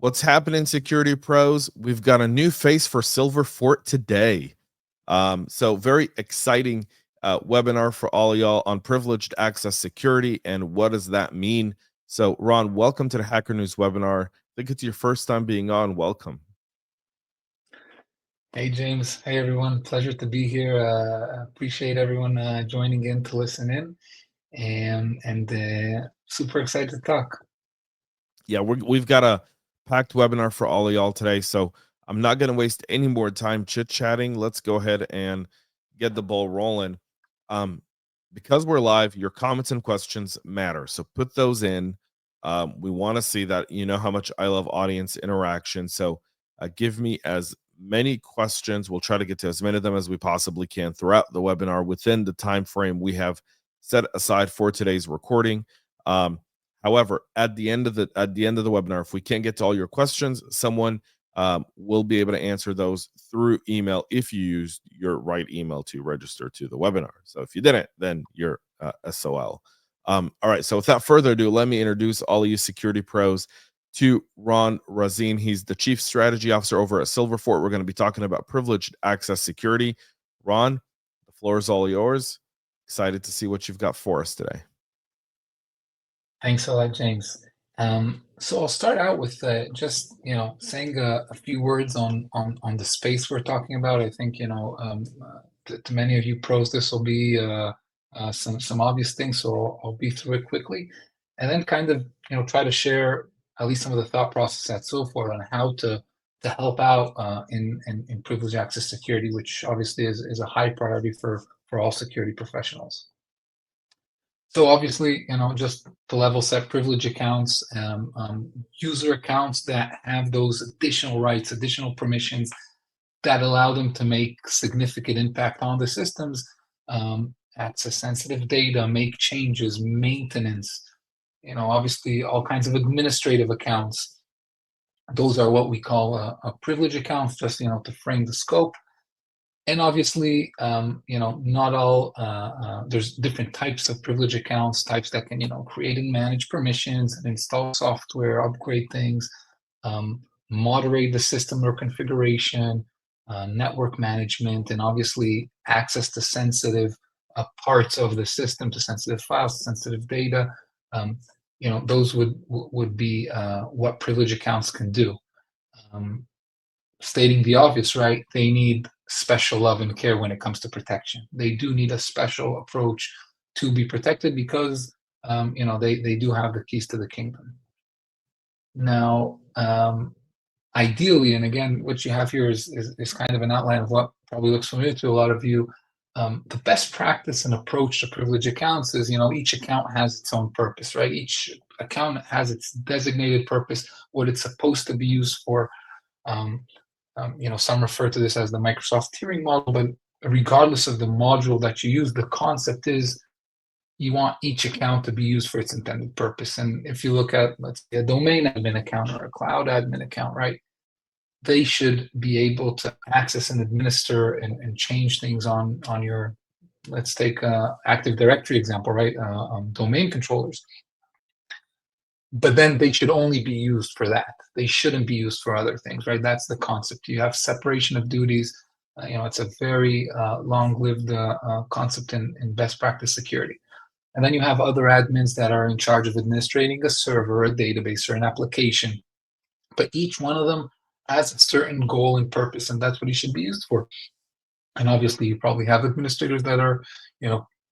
What's happening, security pros? We've got a new face for Silver Fort today. So very exciting webinar for all of y'all on privileged access security and what does that mean. So, Ron, welcome to the Hacker News webinar. I think it's your first time being on. Welcome. Hey, James. Hey, everyone. Pleasure to be here. Appreciate everyone joining in to listen in, and super excited to talk. Yeah, we've got a packed webinar for all of y'all today. So I'm not going to waste any more time chit chatting. Let's go ahead and get the ball rolling. Um, because we're live, your comments and questions matter. So put those in. We want to see that. You know how much I love audience interaction. So give me as many questions. We'll try to get to as many of them as we possibly can throughout the webinar within the time frame we have set aside for today's recording. However, at the end of the webinar, if we can't get to all your questions, someone will be able to answer those through email if you used your right email to register to the webinar. So if you didn't, then you're SOL. All right. So without further ado, let me introduce all of you security pros to Ron Razin. He's the Chief Strategy Officer over at Silverfort. We're going to be talking about privileged access security. Ron, the floor is all yours. Excited to see what you've got for us today. Thanks a lot, James. So I'll start out with just saying a few words on the space we're talking about. I think to many of you pros, this will be some obvious things, so I'll be through it quickly, and then kind of try to share at least some of the thought process at so far on how to help out in privileged access security, which obviously is a high priority for all security professionals. So obviously, just to level set, privilege accounts, user accounts that have those additional rights, additional permissions that allow them to make significant impact on the systems, access sensitive data, make changes, maintenance, obviously all kinds of administrative accounts. Those are what we call a privilege accounts, just, to frame the scope. And obviously, not all, there's different types of privilege accounts, types that can, create and manage permissions and install software, upgrade things, moderate the system or configuration, network management, and obviously access to sensitive parts of the system, to sensitive files, sensitive data. Those would be what privilege accounts can do. Stating the obvious, right? They need special love and care when it comes to protection. They do need a special approach to be protected because they do have the keys to the kingdom. Now, ideally, and again, what you have here is kind of an outline of what probably looks familiar to a lot of you. The best practice and approach to privilege accounts is, each account has its own purpose, right? Each account has its designated purpose, what it's supposed to be used for. Some refer to this as the Microsoft tiering model, but regardless of the module that you use, the concept is you want each account to be used for its intended purpose. And if you look at, let's say, a domain admin account or a cloud admin account, right, they should be able to access and administer and change things on your, let's take Active Directory example, right, domain controllers. But then they should only be used for that. They shouldn't be used for other things, right? That's the concept. You have separation of duties. It's a very long-lived concept in best practice security. And then you have other admins that are in charge of administrating a server, a database, or an application. But each one of them has a certain goal and purpose, and that's what it should be used for. And obviously, you probably have administrators that are,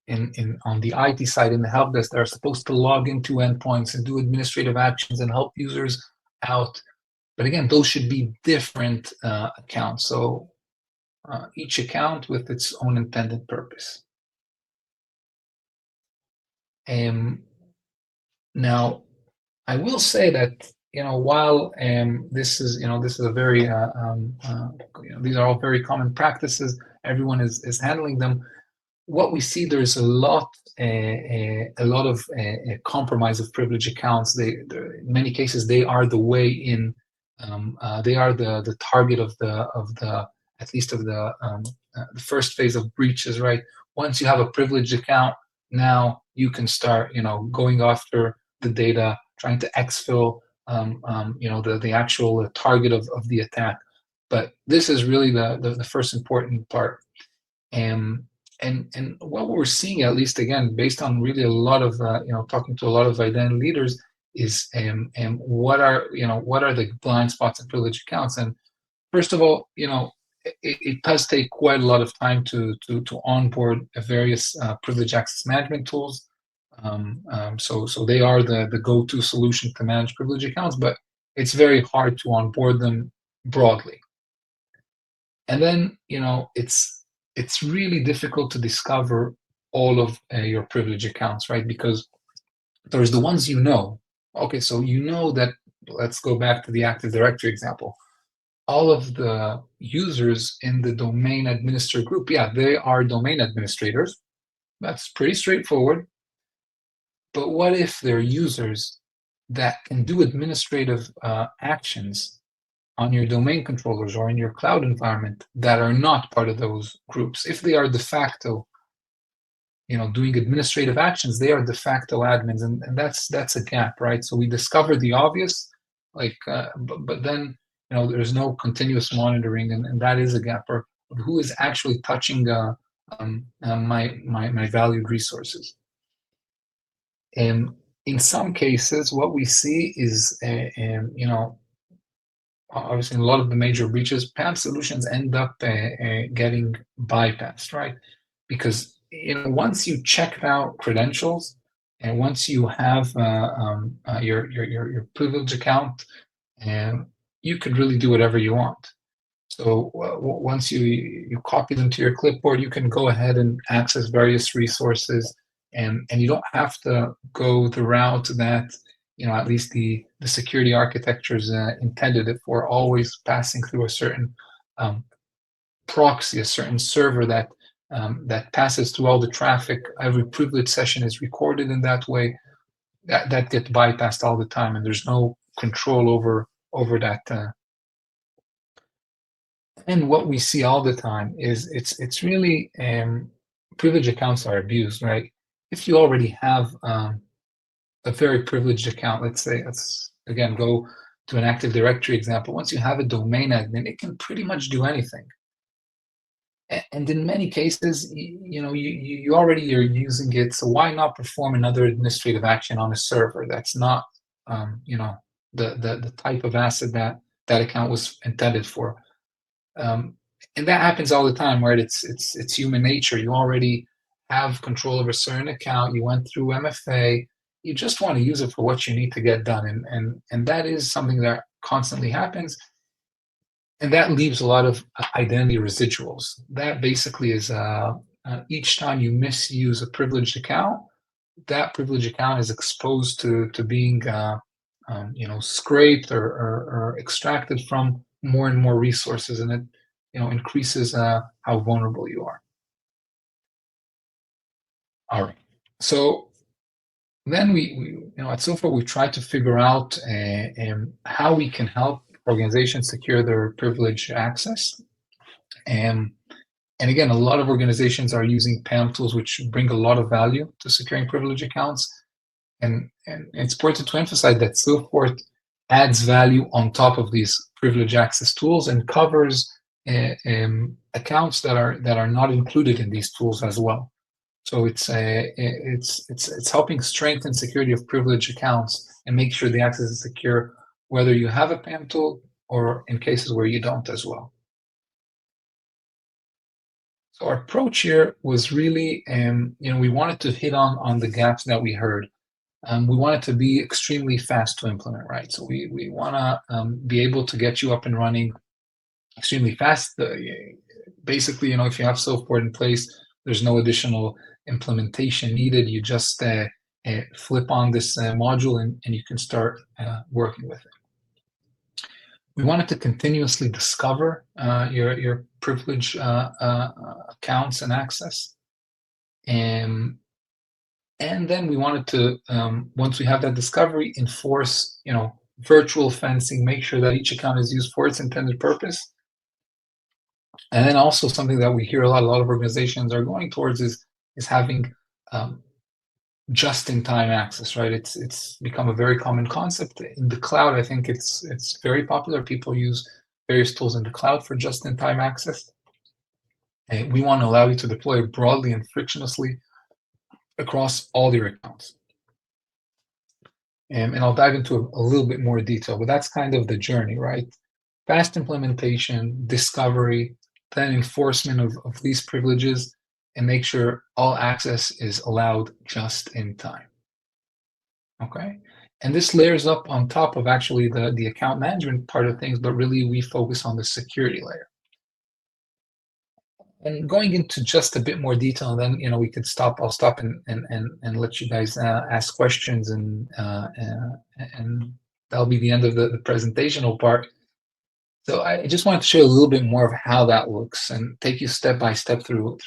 on the IT side in the help desk that are supposed to log into endpoints and do administrative actions and help users out. But again, those should be different accounts. So each account with its own intended purpose. Now, I will say that while this is a very these are all very common practices. Everyone is handling them. What we see, there's a lot of compromise of privilege accounts. In many cases, they are the way in. They are the target of the at least of the first phase of breaches. Right. Once you have a privileged account, now you can start going after the data, trying to exfil the actual target of the attack. But this is really the first important part. Um, and what we're seeing, at least again, based on really a lot of talking to a lot of identity leaders, is what are the blind spots in privileged accounts. And first of all, it does take quite a lot of time to onboard various privilege access management tools. So they are the go-to solution to manage privilege accounts, but it's very hard to onboard them broadly. And then it's really difficult to discover all of your privilege accounts, right? Because there's the ones okay, so that, let's go back to the Active Directory example. All of the users in the domain administrator group, yeah, they are domain administrators. That's pretty straightforward. But what if they're users that can do administrative actions on your domain controllers or in your cloud environment that are not part of those groups? If they are de facto, doing administrative actions, they are de facto admins, and that's a gap, right? So we discovered the obvious, but then there's no continuous monitoring, and that is a gap, or who is actually touching my valued resources. And in some cases, what we see is, obviously in a lot of the major breaches, PAM solutions end up getting bypassed, right? Because once you check out credentials and once you have your privilege account, you could really do whatever you want. So once you copy them to your clipboard, you can go ahead and access various resources, and you don't have to go the route that at least the security architectures intended it for, always passing through a certain proxy, a certain server that passes through all the traffic. Every privilege session is recorded in that way. That gets bypassed all the time, and there's no control over that. And what we see all the time is it's really privileged accounts are abused, right? If you already have a very privileged account, let's again go to an Active Directory example. Once you have a domain admin, it can pretty much do anything. And in many cases, you already are using it, so why not perform another administrative action on a server that's not the type of asset that account was intended for? And that happens all the time, right? It's human nature. You already have control of a certain account. You went through MFA. You just want to use it for what you need to get done, and that is something that constantly happens. And that leaves a lot of identity residuals. That basically is each time you misuse a privileged account, that privileged account is exposed to being scraped or extracted from more and more resources, and it increases how vulnerable you are. All right. So then we at SOFA we try to figure out how we can help organizations secure their privileged access. And again, a lot of organizations are using PAM tools, which bring a lot of value to securing privileged accounts. And it's important to emphasize that SOFA adds value on top of these privileged access tools and covers accounts that are not included in these tools as well. So it's helping strengthen security of privileged accounts and make sure the access is secure, whether you have a PAM tool or in cases where you don't as well. So our approach here was really, we wanted to hit on the gaps that we heard. We want it to be extremely fast to implement, right? So we want to be able to get you up and running extremely fast. Basically, if you have SOFA in place, there's no additional implementation needed. You just flip on this module and you can start working with it. We wanted to continuously discover your privilege accounts and access. And then we wanted to, once we have that discovery, enforce, virtual fencing, make sure that each account is used for its intended purpose. And then also something that we hear a lot of organizations are going towards is having just-in-time access, right? It's become a very common concept in the cloud. I think it's very popular. People use various tools in the cloud for just-in-time access. And we want to allow you to deploy broadly and frictionlessly across all your accounts. And I'll dive into a little bit more detail, but that's kind of the journey, right? Fast implementation, discovery, then enforcement of these privileges, and make sure all access is allowed just in time. Okay. And this layers up on top of actually the account management part of things, but really we focus on the security layer. And going into just a bit more detail, and then we could stop. I'll stop and let you guys ask questions, and that'll be the end of the presentational part. So I just wanted to show you a little bit more of how that looks and take you step by step through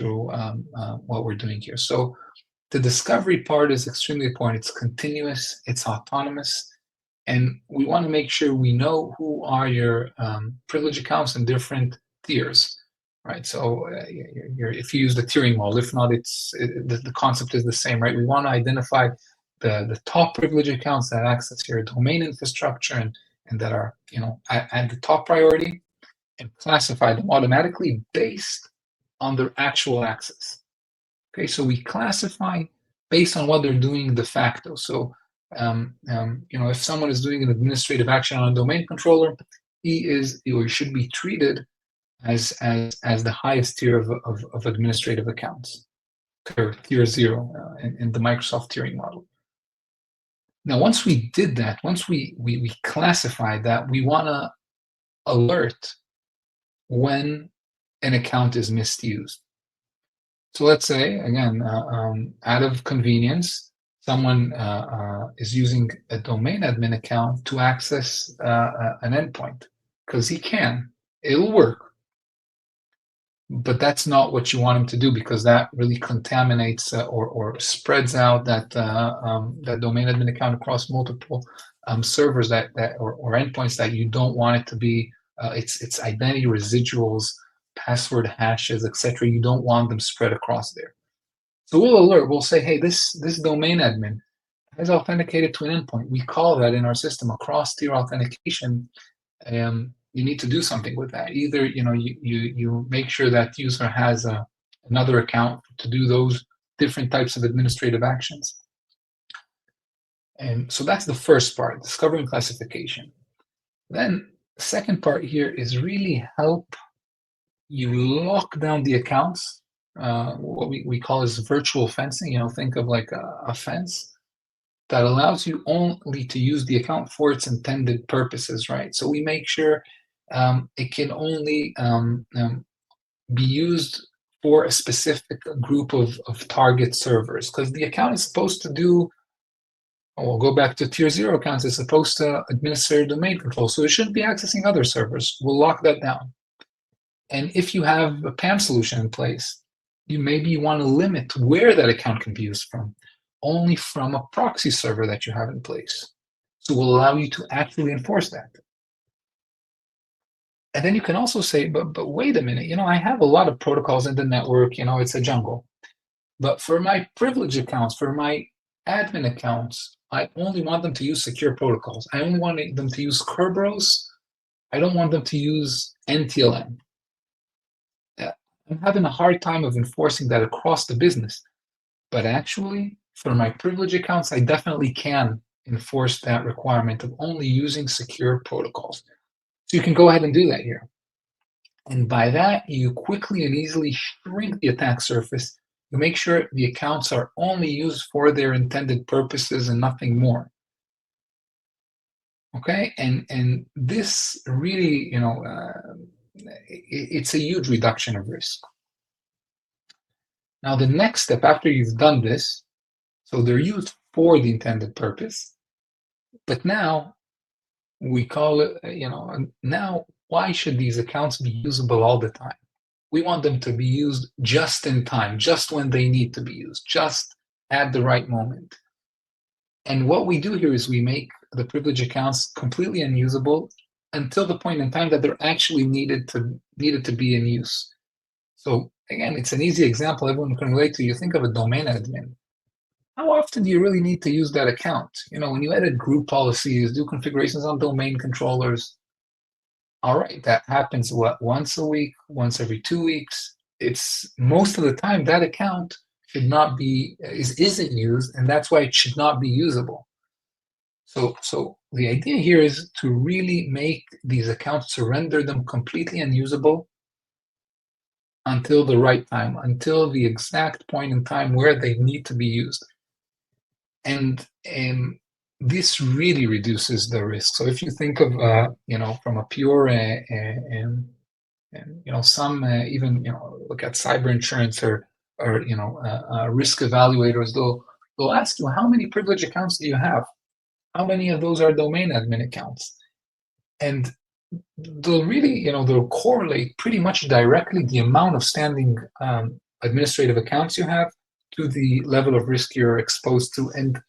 what we're doing here. So the discovery part is extremely important. It's continuous, it's autonomous, and we want to make sure we know who are your privilege accounts in different tiers, right? So if you use the tiering model, if not, the concept is the same, right? We want to identify the top privilege accounts that access your domain infrastructure and that are at the top priority, and classify them automatically based on their actual access. Okay, so we classify based on what they're doing de facto. So, if someone is doing an administrative action on a domain controller, he is or he should be treated as the highest tier of administrative accounts, or tier 0 in the Microsoft tiering model. Now, once we did that, once we classified that, we want to alert when an account is misused. So let's say, again, out of convenience, someone is using a domain admin account to access an endpoint because he can. It'll work. But that's not what you want him to do, because that really contaminates or spreads out that domain admin account across multiple servers or endpoints that you don't want it to be. Its identity residuals, password hashes, etc. You don't want them spread across there. So we'll alert. We'll say, hey, this domain admin has authenticated to an endpoint. We call that in our system a cross-tier authentication. You need to do something with that. Either you make sure that user has another account to do those different types of administrative actions. And so that's the first part, discovery and classification. Then the second part here is really help you lock down the accounts. What we call is virtual fencing. Think of like a fence that allows you only to use the account for its intended purposes, right? So we make sure it can only be used for a specific group of target servers, because the account is supposed to do, we'll go back to tier 0 accounts, it's supposed to administer domain control, so it shouldn't be accessing other servers. We'll lock that down. And if you have a PAM solution in place, maybe you want to limit where that account can be used from, only from a proxy server that you have in place. So we'll allow you to actually enforce that. And then you can also say, but wait a minute, I have a lot of protocols in the network, it's a jungle. But for my privilege accounts, for my admin accounts, I only want them to use secure protocols. I only want them to use Kerberos. I don't want them to use NTLM. I'm having a hard time of enforcing that across the business. But actually, for my privilege accounts, I definitely can enforce that requirement of only using secure protocols. So you can go ahead and do that here. And by that, you quickly and easily shrink the attack surface. You make sure the accounts are only used for their intended purposes and nothing more. Okay, and this really, it's a huge reduction of risk. Now, the next step after you've done this, so they're used for the intended purpose, but now we call it, now why should these accounts be usable all the time? We want them to be used just in time, just when they need to be used, just at the right moment. And what we do here is we make the privilege accounts completely unusable until the point in time that they're actually needed to be in use. So again, it's an easy example everyone can relate to. You think of a domain admin. how often do you really need to use that account? When you edit group policies, do configurations on domain controllers, all right, that happens once a week, once every 2 weeks. It's most of the time that account should not be isn't used, and that's why it should not be usable. So the idea here is to really make these accounts, surrender them completely unusable until the right time, until the exact point in time where they need to be used. And this really reduces the risk. So if you think of, from a pure, some even, look at cyber insurance or risk evaluators, they'll ask you, how many privileged accounts do you have? How many of those are domain admin accounts? And they'll really, they'll correlate pretty much directly the amount of standing administrative accounts you have to the level of risk you're exposed to. And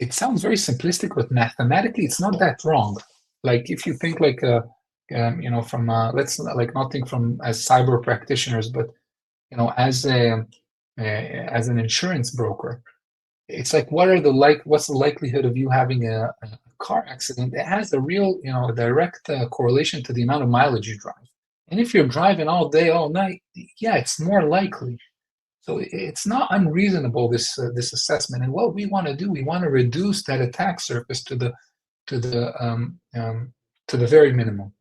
it sounds very simplistic, but mathematically, it's not that wrong. Like if you think like from let's like not think from as cyber practitioners, but as an insurance broker, it's like what's the likelihood of you having a car accident? It has a real direct correlation to the amount of mileage you drive. And if you're driving all day, all night, yeah, it's more likely. So it's not unreasonable, this assessment. And what we want to do, we want to reduce that attack surface to the very minimum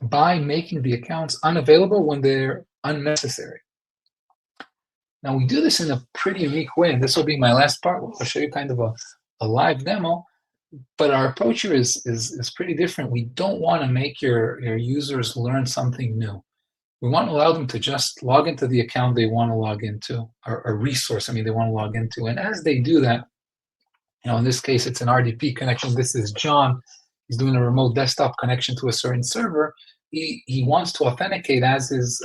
by making the accounts unavailable when they're unnecessary. Now we do this in a pretty unique way, and this will be my last part. I'll show you kind of a live demo. But our approach here is pretty different. We don't want to make your users learn something new. We want to allow them to just log into the account they want to log into, or a resource, they want to log into. And as they do that, in this case, it's an RDP connection. This is John. He's doing a remote desktop connection to a certain server. He wants to authenticate as his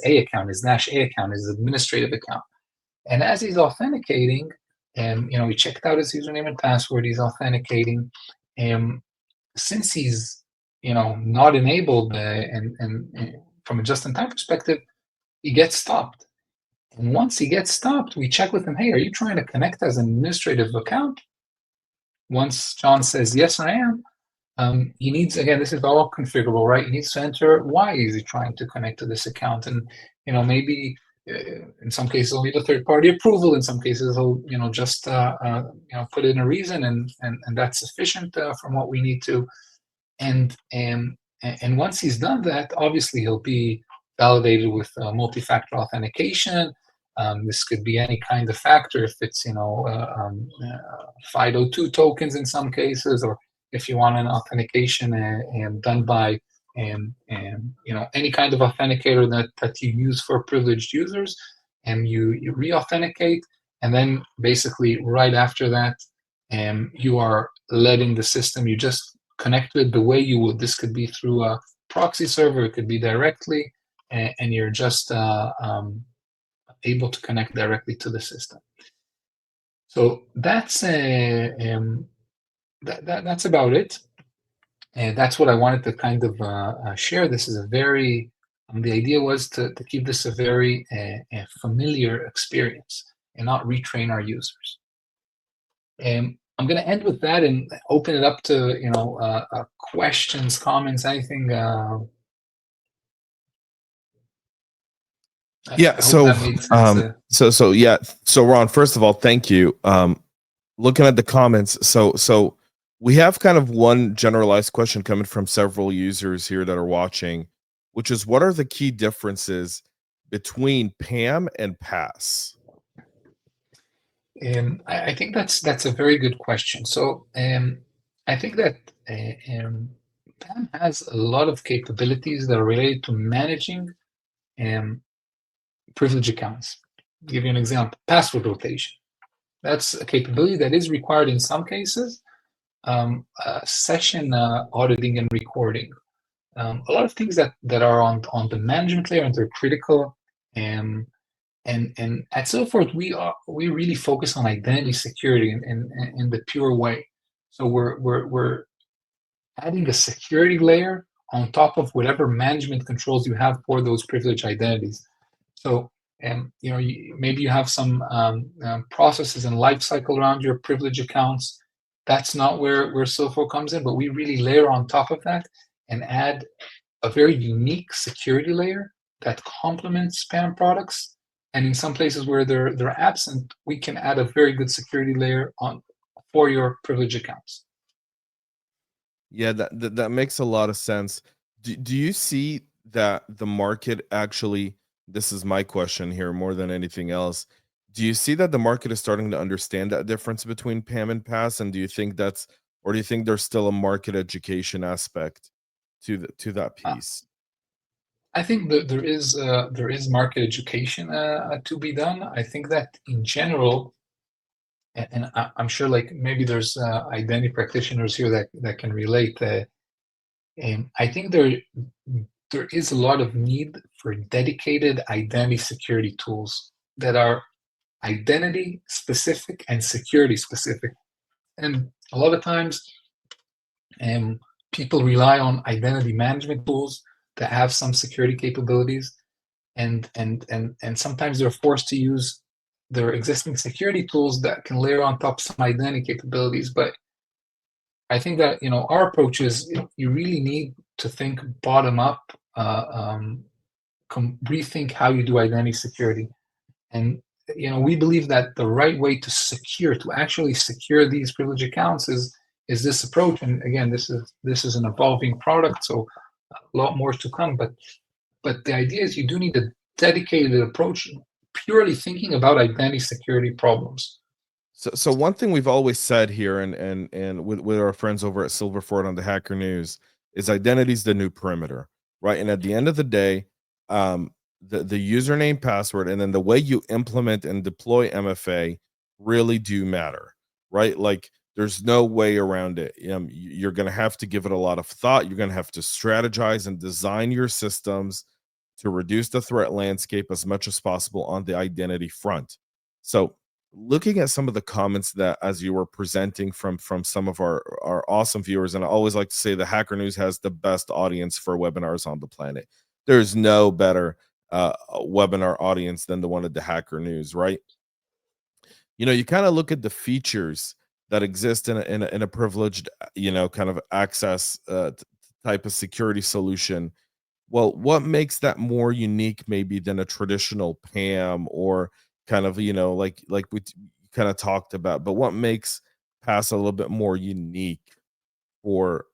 A account, his Nash A account, his administrative account. And as he's authenticating, and we checked out his username and password, he's authenticating. Since he's not enabled, and from a just-in-time perspective, he gets stopped. And once he gets stopped, we check with him, hey, are you trying to connect as an administrative account? Once John says, yes, I am, he needs, again, this is all configurable, right? He needs to enter why is he trying to connect to this account. And, maybe in some cases he'll need a third-party approval. In some cases he'll, just, put in a reason, and that's sufficient from what we need to. And once he's done that, obviously he'll be validated with multi-factor authentication. This could be any kind of factor, if it's FIDO2 tokens in some cases, or if you want an authentication done by any kind of authenticator that you use for privileged users, and you re-authenticate, and then basically right after that, you are letting the system, you just connect with the way you would. This could be through a proxy server, it could be directly, and you're just able to connect directly to the system. So that's that's about it. And that's what I wanted to kind of share. This is a very, the idea was to keep this a very familiar experience and not retrain our users. I'm going to end with that and open it up to questions, comments, anything. Yeah. So yeah. So Ron, first of all, thank you. Looking at the comments, so we have kind of one generalized question coming from several users here that are watching, which is, what are the key differences between PAM and PAS? I think that's a very good question. So I think that PAM has a lot of capabilities that are related to managing privilege accounts. I'll give you an example: password rotation. That's a capability that is required in some cases. Session auditing and recording. A lot of things that are on the management layer, and they're critical. And at Silverfort, we really focus on identity security in the pure way. So we're adding a security layer on top of whatever management controls you have for those privileged identities. So maybe you have some processes and life cycle around your privilege accounts. That's not where Silpho comes in, but we really layer on top of that and add a very unique security layer that complements spam products. And in some places where they're absent, we can add a very good security layer on for your privilege accounts. Yeah, that makes a lot of sense. Do you see that the market actually, this is my question here more than anything else. Do you see that the market is starting to understand that difference between PAM and PAS? And do you think that's, or do you think there's still a market education aspect to that Uh, piece? I think that there is market education to be done. I think that in general, and I'm sure like maybe there's identity practitioners here that can relate. And I think there is a lot of need for dedicated identity security tools that are identity specific and security specific. And a lot of times, um, people rely on identity management tools that have some security capabilities, and sometimes they're forced to use their existing security tools that can layer on top some identity capabilities. But I think that our approach is you really need to think bottom up, rethink how you do identity security, and we believe that the right way to actually secure these privileged accounts is this approach. And again, this is an evolving product, so a lot more to come. But the idea is you do need a dedicated approach, purely thinking about identity security problems. So one thing we've always said here, and with our friends over at Silverford on the Hacker News, is identity's the new perimeter, right? And at the end of the day, the username, password, and then the way you implement and deploy MFA really do matter, right? Like there's no way around it. You're going to have to give it a lot of thought. You're going to have to strategize and design your systems to reduce the threat landscape as much as possible on the identity front. So looking at some of the comments that as you were presenting from some of our awesome viewers, and I always like to say the Hacker News has the best audience for webinars on the planet. There's no better webinar audience than the one at the Hacker News, right? You kind of look at the features that exist in a privileged kind of access type of security solution. Well, what makes that more unique maybe than a traditional PAM, or kind of, like we kind of talked about, but what makes PAS a little bit more unique for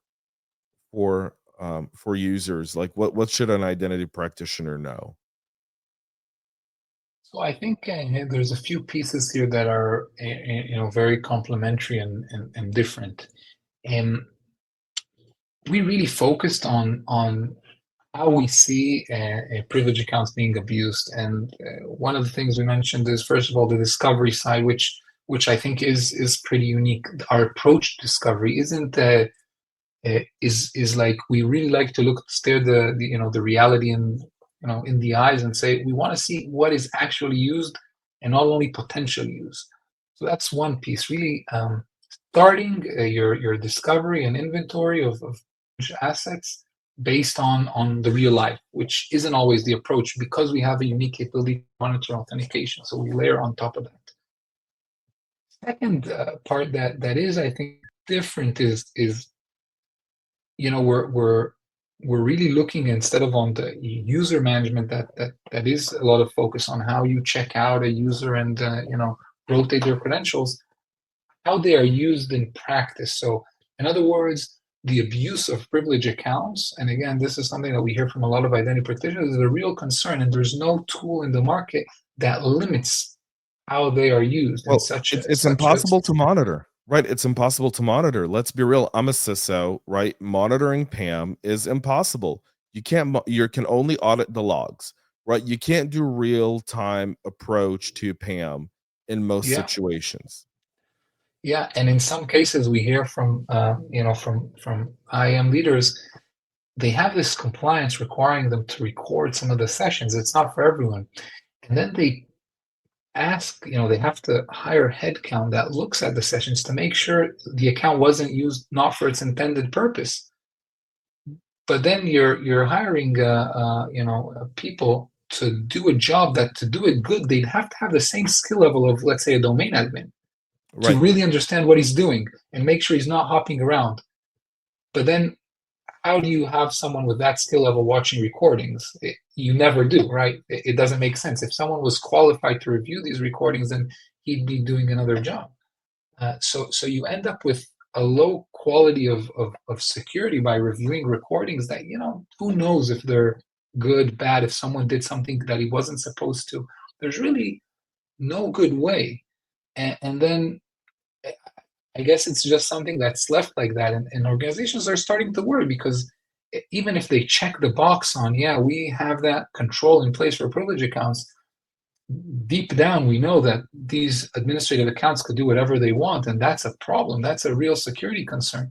for users? Like what should an identity practitioner know? So I think there's a few pieces here that are very complementary and different. And we really focused on how we see privilege accounts being abused. And one of the things we mentioned is, first of all, the discovery side, which I think is pretty unique. Our approach to discovery isn't is like we really like to stare the reality in the eyes and say we want to see what is actually used and not only potential use. So that's one piece. Really, starting your discovery and inventory of assets based on the real life, which isn't always the approach because we have a unique capability to monitor authentication. So we layer on top of that. Second part that is, I think, different is we're really looking, instead of on the user management, that is a lot of focus on how you check out a user and rotate their credentials, how they are used in practice. So in other words, the abuse of privilege accounts, and again, this is something that we hear from a lot of identity practitioners, is a real concern, and there's no tool in the market that limits how they are used in Well, such it's a it's such a impossible to monitor, right? It's impossible to monitor. Let's be real. I'm a CISO, right? Monitoring PAM is impossible. You can only audit the logs, right? You can't do real time approach to PAM in most yeah. situations. Yeah, and in some cases, we hear from from IAM leaders, they have this compliance requiring them to record some of the sessions. It's not for everyone, and then they ask, they have to hire a headcount that looks at the sessions to make sure the account wasn't used not for its intended purpose. But then you're hiring people to do a job that to do it good, they'd have to have the same skill level of, let's say, a domain admin to Right. really understand what he's doing and make sure he's not hopping around. But then how do you have someone with that skill level watching recordings? You never do, right? It doesn't make sense. If someone was qualified to review these recordings, then he'd be doing another job. So you end up with a low quality of security by reviewing recordings that, who knows if they're good, bad, if someone did something that he wasn't supposed to. There's really no good way. And then eh, I guess it's just something that's left like that. And organizations are starting to worry because even if they check the box on, yeah, we have that control in place for privilege accounts, deep down we know that these administrative accounts could do whatever they want, and that's a problem. That's a real security concern.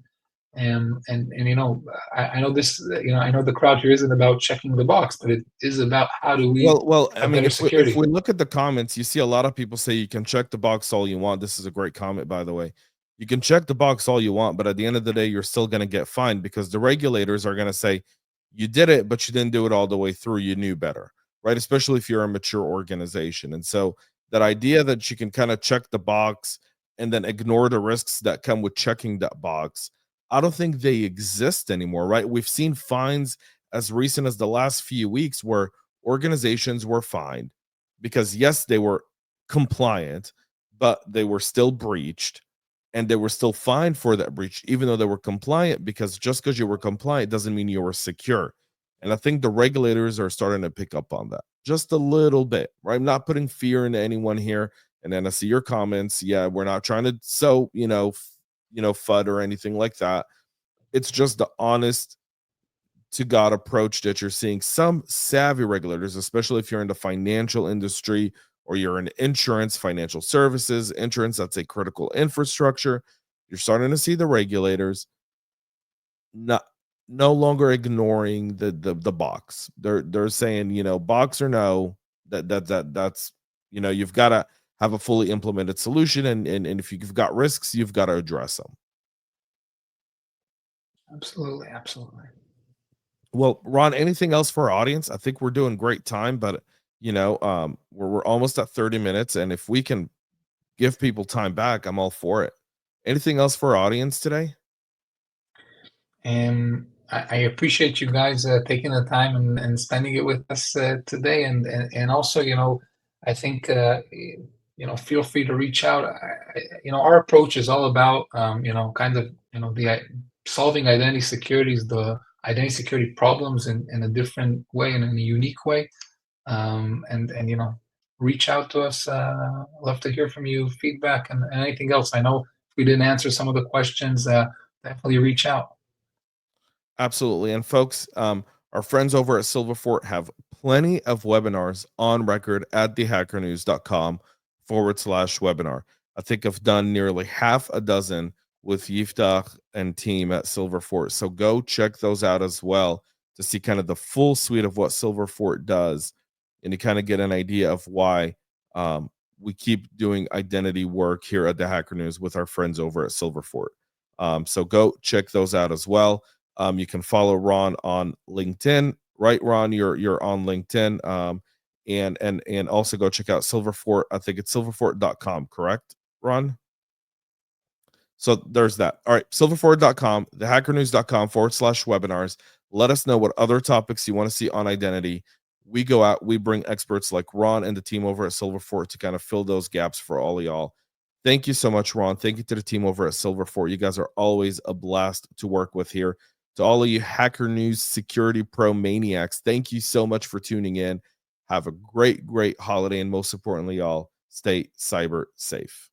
And I know this, I know the crowd here isn't about checking the box, but it is about how do we I have mean, better if security. we look at the comments, you see a lot of people say you can check the box all you want. This is a great comment, by the way. You can check the box all you want, but at the end of the day, you're still going to get fined because the regulators are going to say you did it, but you didn't do it all the way through. You knew better, right? Especially if you're a mature organization. And so that idea that you can kind of check the box and then ignore the risks that come with checking that box, I don't think they exist anymore, right? We've seen fines as recent as the last few weeks where organizations were fined because yes, they were compliant, but they were still breached and they were still fined for that breach, even though they were compliant, because just because you were compliant doesn't mean you were secure. And I think the regulators are starting to pick up on that just a little bit, right? I'm not putting fear into anyone here. And then I see your comments. Yeah, we're not trying to sow, FUD or anything like that. It's just the honest to God approach that you're seeing some savvy regulators, especially if you're in the financial industry or you're in insurance, financial services, insurance, that's a critical infrastructure. You're starting to see the regulators not no longer ignoring the box. They're saying, box or no, that's you've got to have a fully implemented solution. And if you've got risks, you've got to address them. Absolutely, absolutely. Well, Ron, anything else for our audience? I think we're doing great time, but we're almost at 30 minutes, and if we can give people time back, I'm all for it. Anything else for our audience today? And I appreciate you guys taking the time and spending it with us today. And also, I think, feel free to reach out. Our approach is all about, kind of, solving identity securities, the identity security problems in a different way and in a unique way. And reach out to us. Love to hear from you, feedback, and anything else. I know if we didn't answer some of the questions, definitely reach out. Absolutely. And folks, our friends over at Silverfort have plenty of webinars on record at thehackernews.com/webinar. I think I've done nearly half a dozen with Yiftach and team at Silverfort. So go check those out as well to see kind of the full suite of what Silverfort does and to kind of get an idea of why we keep doing identity work here at the Hacker News with our friends over at Silverfort. So go check those out as well. You can follow Ron on LinkedIn, right? Ron, you're on LinkedIn. And also go check out Silverfort. I think it's silverfort.com, correct, Ron? So there's that. All right, silverfort.com, thehackernews.com/webinars. Let us know what other topics you want to see on identity. We go out, we bring experts like Ron and the team over at Silverfort to kind of fill those gaps for all of y'all. Thank you so much, Ron. Thank you to the team over at Silverfort. You guys are always a blast to work with here. To all of you Hacker News Security Pro maniacs, thank you so much for tuning in. Have a great, great holiday. And most importantly, y'all, stay cyber safe.